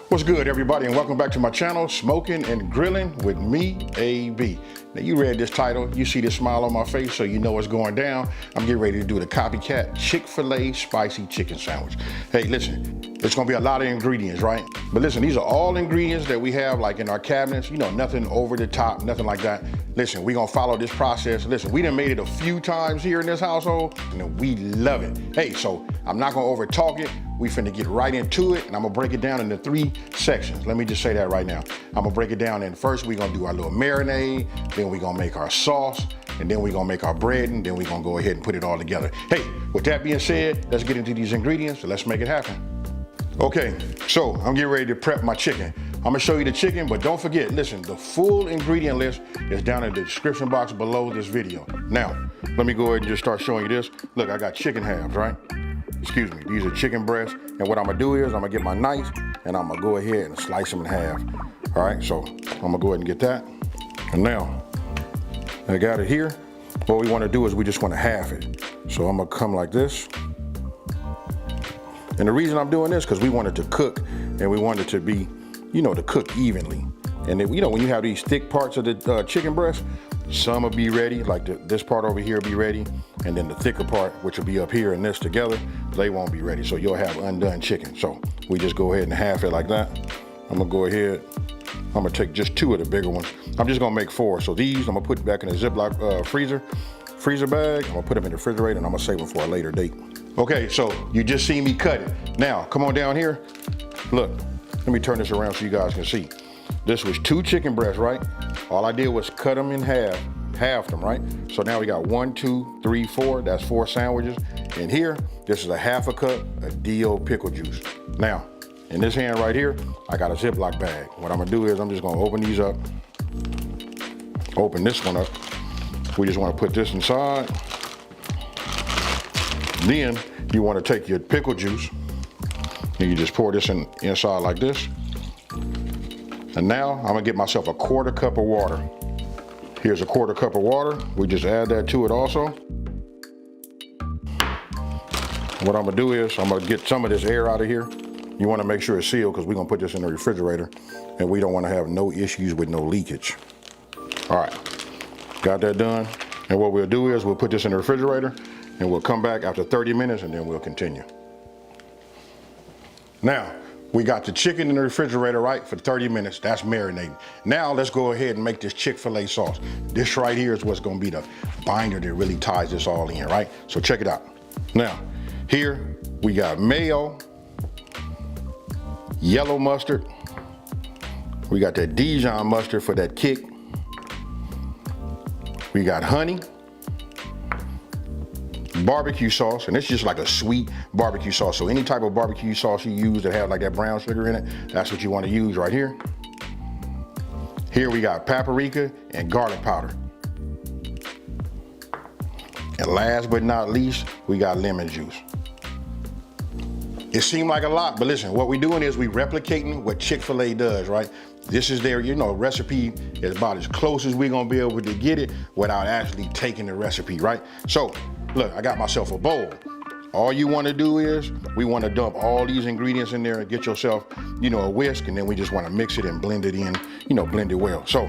What's good, everybody, and welcome back to my channel, Smoking and Grilling with me, AB. Now, you read this title, you see this smile on my face, so you know what's going down. I'm getting ready to do the Copycat Chick-fil-A spicy chicken sandwich. Hey, listen, it's gonna be a lot of ingredients, right? But listen, these are all ingredients that we have like in our cabinets, you know, nothing over the top, nothing like that. Listen, we're gonna follow this process. Listen, we done made it a few times here in this household, and we love it. Hey, so I'm not gonna over talk it. We finna get right into it, and I'm gonna break it down into 3 sections. Let me just say that right now. I'm gonna break it down, and first we're gonna do our little marinade, then we're gonna make our sauce, and then we're gonna make our bread, and then we're gonna go ahead and put it all together. Hey, with that being said, let's get into these ingredients, and let's make it happen. Okay, so I'm getting ready to prep my chicken. I'm gonna show you the chicken, but don't forget, listen, the full ingredient list is down in the description box below this video. Now, let me go ahead and just start showing you this. Look, I got chicken halves, right? Excuse me, these are chicken breasts. And what I'm gonna do is I'm gonna get my knife and I'm gonna go ahead and slice them in half. All right, so I'm gonna go ahead and get that. And now, I got it here. What we wanna do is we just wanna half it. So I'm gonna come like this. And the reason I'm doing this, because we want it to cook and we want it to be, you know, to cook evenly. And then, you know, when you have these thick parts of the chicken breast, some will be ready, like this part over here will be ready, and then the thicker part, which will be up here and this together, they won't be ready. So you'll have undone chicken. So we just go ahead and half it like that. I'm gonna go ahead, I'm gonna take just 2 of the bigger ones. I'm just gonna make 4. So these, I'm gonna put back in a Ziploc freezer bag. I'm gonna put them in the refrigerator and I'm gonna save them for a later date. Okay, so you just seen me cut it. Now, come on down here. Look, let me turn this around so you guys can see. This was 2 chicken breasts, right? All I did was cut them in half them, right? So now we got 1, 2, 3, 4, that's 4 sandwiches. And here, this is a half a cup of DO pickle juice. Now, in this hand right here, I got a Ziploc bag. What I'm gonna do is I'm just gonna open these up, open this one up. We just wanna put this inside. Then you wanna take your pickle juice and you just pour this inside like this. And now I'm gonna get myself a 1/4 cup of water. Here's a 1/4 cup of water. We just add that to it also. What I'm gonna do is I'm gonna get some of this air out of here. You wanna make sure it's sealed because we're gonna put this in the refrigerator and we don't wanna have no issues with no leakage. All right, got that done. And what we'll do is we'll put this in the refrigerator and we'll come back after 30 minutes and then we'll continue. Now, we got the chicken in the refrigerator, right, for 30 minutes. That's marinating. Now let's go ahead and make this Chick-fil-A sauce. This right here is what's gonna be the binder that really ties this all in, right? So check it out. Now, here we got mayo, yellow mustard. We got that Dijon mustard for that kick. We got honey, barbecue sauce, and it's just like a sweet barbecue sauce. So any type of barbecue sauce you use that have like that brown sugar in it, that's what you want to use right here. Here we got paprika and garlic powder. And last but not least, we got lemon juice. It seemed like a lot, but listen, what we're doing is we replicating what Chick-fil-A does, right? This is their, you know, recipe is about as close as we're gonna be able to get it without actually taking the recipe, right? So, look, I got myself a bowl. All you wanna do is, we wanna dump all these ingredients in there and get yourself, you know, a whisk, and then we just wanna mix it and blend it in, you know, blend it well. So,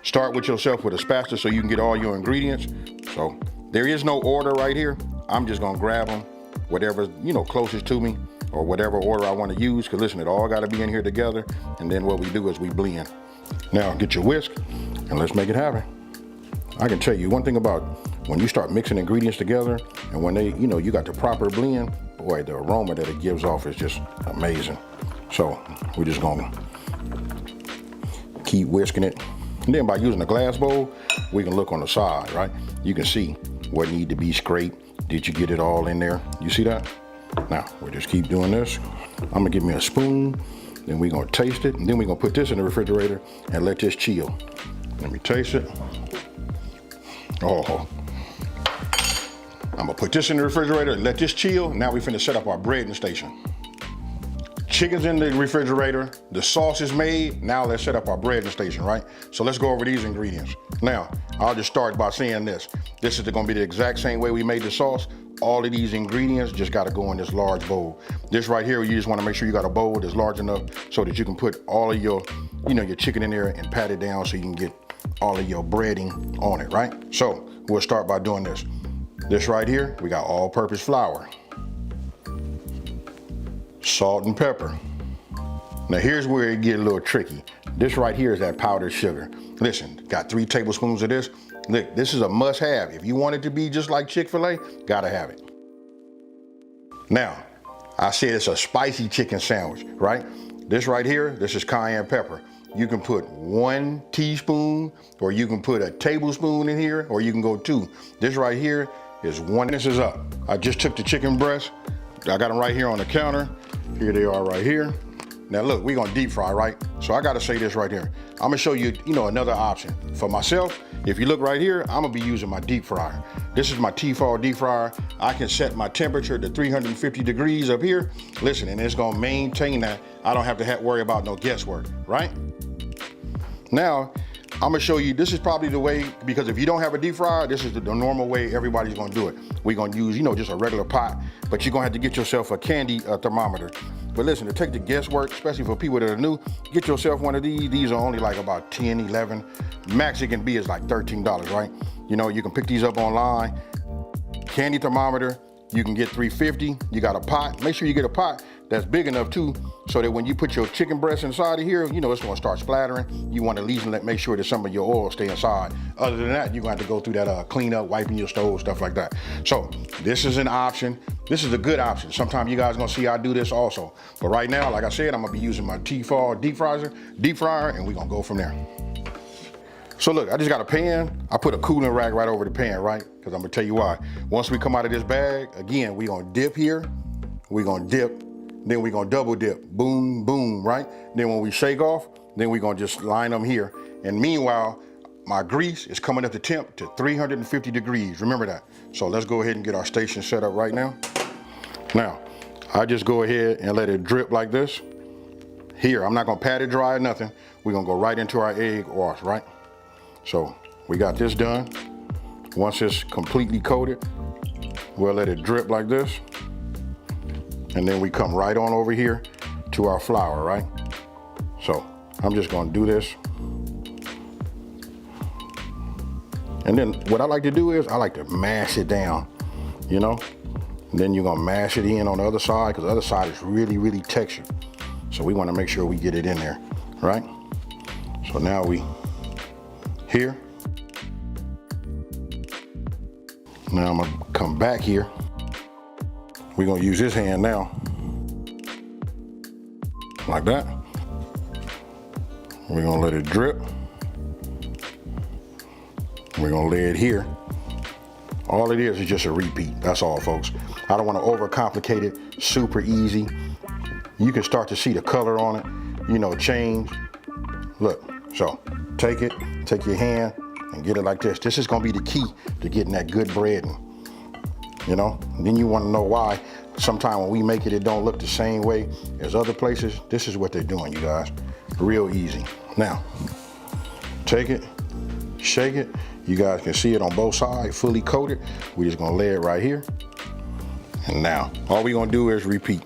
start with yourself with a spatula so you can get all your ingredients. So, there is no order right here. I'm just gonna grab them, whatever's, you know, closest to me, or whatever order I wanna use, because listen, it all gotta be in here together, and then what we do is we blend. Now, get your whisk, and let's make it happen. I can tell you one thing about when you start mixing ingredients together, and when they, you know, you got the proper blend, boy, the aroma that it gives off is just amazing. So, we're just gonna keep whisking it. And then by using a glass bowl, we can look on the side, right? You can see what need to be scraped. Did you get it all in there? You see that? Now, we'll just keep doing this. I'm gonna get me a spoon, then we're gonna taste it, and then we're gonna put this in the refrigerator and let this chill. Let me taste it. Oh, I'm gonna put this in the refrigerator and let this chill. Now we finna set up our breading station. Chicken's in the refrigerator, the sauce is made, now let's set up our breading station, right? So let's go over these ingredients. Now, I'll just start by saying this. This is gonna be the exact same way we made the sauce. all of these ingredients just gotta go in this large bowl. This right here, you just wanna make sure you got a bowl that's large enough so that you can put all of your, your chicken in there and pat it down so you can get all of your breading on it, right? So we'll start by doing this. This right here, we got all-purpose flour, salt and pepper. Now here's where it get a little tricky. This right here is that powdered sugar. Listen, got 3 tablespoons of this. Look, this is a must-have. If you want it to be just like Chick-fil-A, gotta have it. Now, I said it's a spicy chicken sandwich, right? This right here, this is cayenne pepper. You can put 1 teaspoon, or you can put a tablespoon in here, or you can go 2. This right here is 1. This is up. I just took the chicken breast. I got them right here on the counter. Here they are right here. Now look, we're gonna deep fry, right? So I gotta say this right here. I'm gonna show you, another option. For myself, if you look right here, I'm gonna be using my deep fryer. This is my Tefal deep fryer. I can set my temperature to 350 degrees up here. Listen, and it's gonna maintain that. I don't have to worry about no guesswork, right? Now, I'm gonna show you, this is probably the way, because if you don't have a deep fryer, this is the normal way everybody's gonna do it. We're gonna use, just a regular pot, but you're gonna have to get yourself a candy thermometer. But listen, to take the guesswork, especially for people that are new, get yourself one of these. These are only like about 10, 11. Max it can be is like $13, right? You can pick these up online. Candy thermometer, you can get 350. You got a pot. Make sure you get a pot that's big enough too, so that when you put your chicken breast inside of here, it's gonna start splattering. You want to at least make sure that some of your oil stay inside. Other than that, you're gonna have to go through that cleanup, wiping your stove, stuff like that. So this is an option. This is a good option. Sometimes you guys gonna see I do this also. But right now, like I said, I'm gonna be using my Tefal deep fryer, and we're gonna go from there. So look, I just got a pan. I put a cooling rack right over the pan, right? Because I'm gonna tell you why. Once we come out of this bag, again, we're gonna dip here. We're gonna dip. Then we're gonna double dip, boom, boom, right? Then when we shake off, then we're gonna just line them here. And meanwhile, my grease is coming up the temp to 350 degrees, remember that. So let's go ahead and get our station set up right now. Now, I just go ahead and let it drip like this. Here, I'm not gonna pat it dry or nothing. We're gonna go right into our egg wash, right? So we got this done. Once it's completely coated, we'll let it drip like this. And then we come right on over here to our flour, right? So I'm just gonna do this. And then what I like to do is I like to mash it down, And then you're gonna mash it in on the other side, because the other side is really, really textured. So we wanna make sure we get it in there, right? So now we here. Now I'm gonna come back here. We're gonna use this hand now, like that. We're gonna let it drip. We're gonna lay it here. All it is just a repeat, that's all, folks. I don't wanna overcomplicate it, super easy. You can start to see the color on it, change. Look, so take your hand and get it like this. This is gonna be the key to getting that good breading. And then you want to know why sometimes when we make it, it don't look the same way as other places. This is what they're doing, you guys. Real easy. Now, take it, shake it. You guys can see it on both sides, fully coated. We're just gonna lay it right here. And now, all we're gonna do is repeat.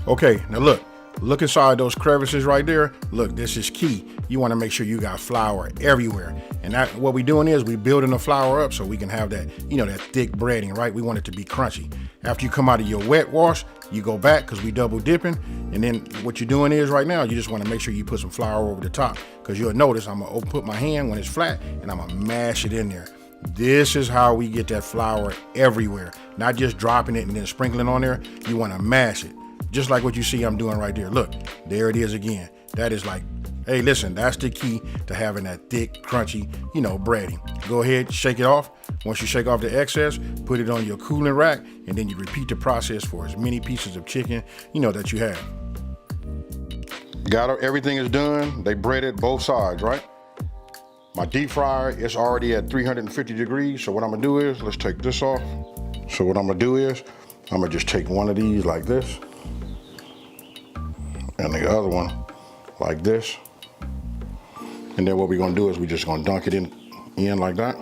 Okay, now look inside those crevices right there. Look, this is key. You wanna make sure you got flour everywhere. And that, what we're doing is we're building the flour up so we can have that, that thick breading, right? We want it to be crunchy. After you come out of your wet wash, you go back, because we double dipping. And then what you're doing is right now, you just wanna make sure you put some flour over the top, because you'll notice I'm gonna put my hand when it's flat and I'm gonna mash it in there. This is how we get that flour everywhere. Not just dropping it and then sprinkling on there. You wanna mash it. Just like what you see I'm doing right there. Look, there it is again. That is like, hey, listen, that's the key to having that thick, crunchy, breading. Go ahead, shake it off. Once you shake off the excess, put it on your cooling rack, and then you repeat the process for as many pieces of chicken, that you have. Everything is done. They breaded both sides, right? My deep fryer is already at 350 degrees. So what I'm gonna do is, let's take this off. So what I'm gonna do is, I'm gonna just take one of these like this, and the other one like this. And then what we're gonna do is we're just gonna dunk it in like that.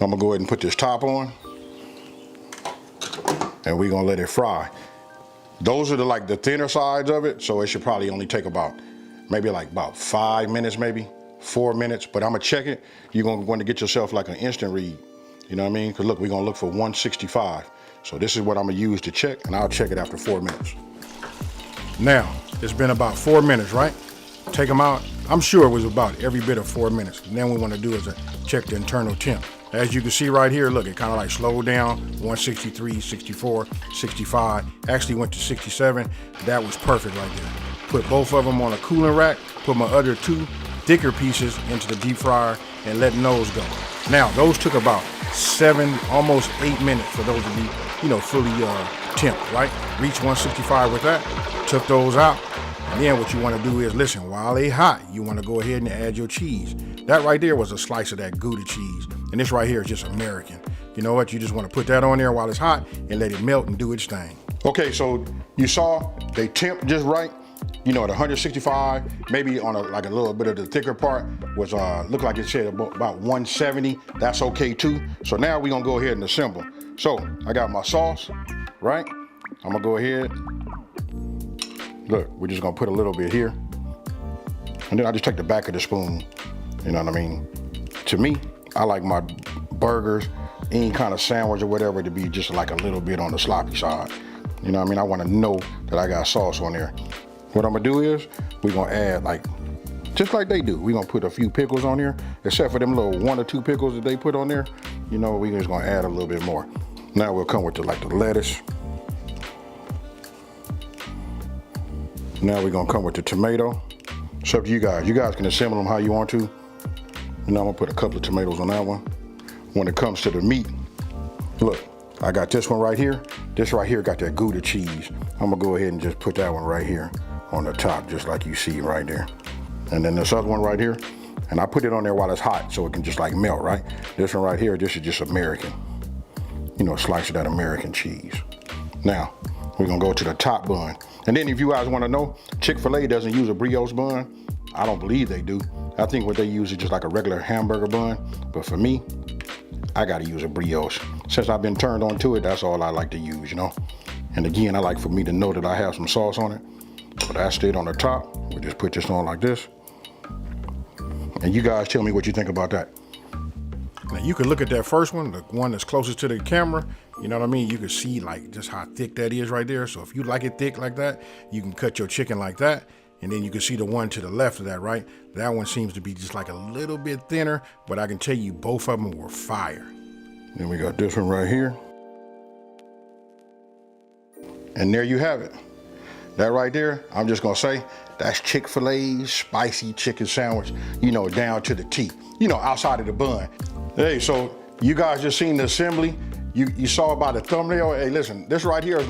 I'm gonna go ahead and put this top on. and we're gonna let it fry. Those are like the thinner sides of it, so it should probably only take maybe about 5 minutes, maybe 4 minutes, but I'm gonna check it. You're going to get yourself like an instant read. You know what I mean? Because look, we're gonna look for 165. So this is what I'm gonna use to check, and I'll check it after 4 minutes. Now, it's been about 4 minutes, right? Take them out. I'm sure it was about every bit of 4 minutes. And then what we wanna do is check the internal temp. As you can see right here, look, it kind of like slowed down, 163, 64, 65, actually went to 67. That was perfect right there. Put both of them on a cooling rack, put my other 2 thicker pieces into the deep fryer and letting those go. Now, those took about 7, almost 8 minutes for those to be, fully temped, right? Reach 165 with that, took those out. And then what you want to do is, listen, while they hot, you want to go ahead and add your cheese. That right there was a slice of that Gouda cheese. And this right here is just American. You know what? You just want to put that on there while it's hot and let it melt and do its thing. Okay, so you saw they temp just right. At 165, maybe on a little bit of the thicker part was looked like it said about 170. That's okay too. So now we're gonna go ahead and assemble. So I got my sauce, right? I'm gonna go ahead. Look, we're just gonna put a little bit here, and then I just take the back of the spoon. You know what I mean? To me, I like my burgers, any kind of sandwich or whatever, to be just like a little bit on the sloppy side. You know what I mean? I want to know that I got sauce on there. What I'm gonna do is we're gonna add just like they do. We're gonna put a few pickles on here, except for them little 1 or 2 pickles that they put on there. We're just gonna add a little bit more. Now we'll come with the lettuce. Now we're gonna come with the tomato. It's up to you guys. You guys can assemble them how you want to. I'm gonna put a couple of tomatoes on that one. When it comes to the meat, look, I got this one right here. This right here got that Gouda cheese. I'm gonna go ahead and just put that one right here on the top, just like you see right there. And then this other one right here, and I put it on there while it's hot so it can just melt, right? This one right here, this is just American. Slice of that American cheese. Now, we're gonna go to the top bun. And then if you guys wanna know, Chick-fil-A doesn't use a brioche bun. I don't believe they do. I think what they use is just like a regular hamburger bun. But for me, I gotta use a brioche. Since I've been turned on to it, that's all I like to use, And again, I like for me to know that I have some sauce on it. So that's it on the top. We just put this on like this. And you guys tell me what you think about that. Now you can look at that first one, the one that's closest to the camera. You know what I mean? You can see just how thick that is right there. So if you like it thick like that, you can cut your chicken like that. And then you can see the one to the left of that, right? That one seems to be just a little bit thinner, but I can tell you both of them were fire. Then we got this one right here. And there you have it. That right there, I'm just gonna say, that's Chick-fil-A's spicy chicken sandwich, down to the T, outside of the bun. Hey, so you guys just seen the assembly. You saw by the thumbnail. Hey, listen, this right here is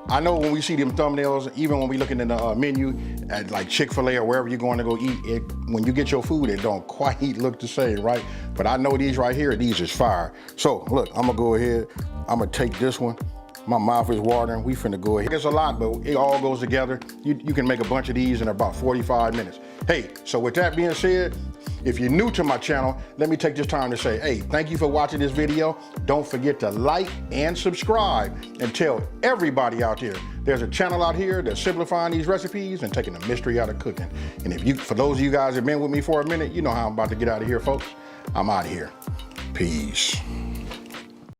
I know when we see them thumbnails, even when we looking in the menu at Chick-fil-A or wherever you're going to go eat, when you get your food, it don't quite look the same, right? But I know these right here, these is fire. So look, I'm gonna go ahead, I'm gonna take this one. My mouth is watering. We finna go ahead. It's a lot, but it all goes together. You can make a bunch of these in about 45 minutes. Hey, so with that being said, if you're new to my channel, let me take this time to say, hey, thank you for watching this video. Don't forget to like and subscribe and tell everybody out there there's a channel out here that's simplifying these recipes and taking the mystery out of cooking. And for those of you guys that have been with me for a minute, you know how I'm about to get out of here, folks. I'm out of here. Peace.